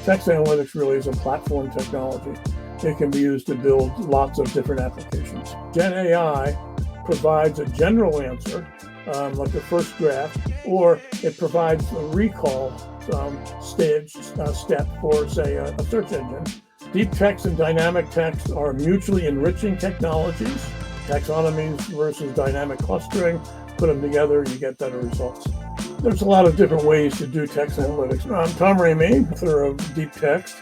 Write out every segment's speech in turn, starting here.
Text analytics really is a platform technology. It can be used to build lots of different applications. Gen AI provides a general answer, like the first draft, or it provides a recall step for, say, a search engine. Deep text and dynamic text are mutually enriching technologies. Taxonomies versus dynamic clustering, put them together, you get better results. There's a lot of different ways to do text analytics. I'm Tom Ramey, author of Deep Text.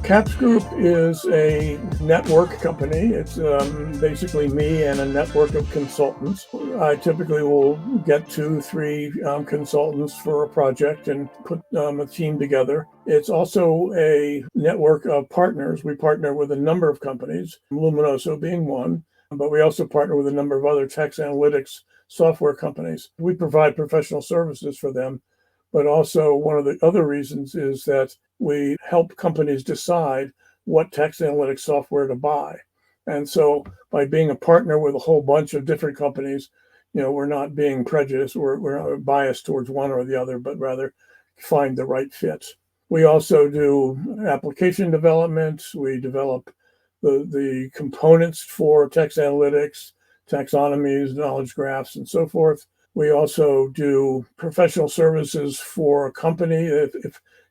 KAPS Group is a network company. It's basically me and a network of consultants. I typically will get 2-3 consultants for a project and put a team together. It's also a network of partners. We partner with a number of companies, Luminoso being one, but we also partner with a number of other text analytics software companies. We provide professional services for them. But also one of the other reasons is that we help companies decide what text analytics software to buy. And so by being a partner with a whole bunch of different companies, we're not being prejudiced, we're not biased towards one or the other, but rather find the right fit. We also do application development. We develop the components for text analytics, taxonomies, knowledge graphs, and so forth. We also do professional services for a company.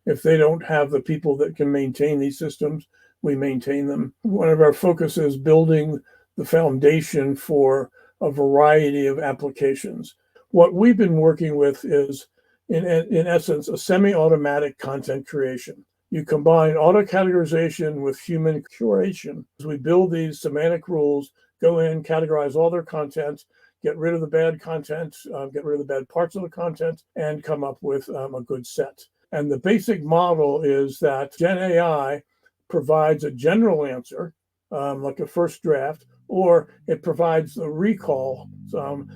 If they don't have the people that can maintain these systems, we maintain them. One of our focuses is building the foundation for a variety of applications. What we've been working with is, in essence, a semi-automatic content creation. You combine auto-categorization with human curation. As we build these semantic rules, go in, categorize all their content, get rid of the bad content, get rid of the bad parts of the content, and come up with a good set. And the basic model is that Gen AI provides a general answer, like a first draft, or it provides a recall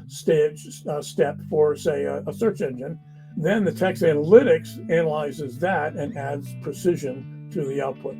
step for, say, a search engine. Then the text analytics analyzes that and adds precision to the output.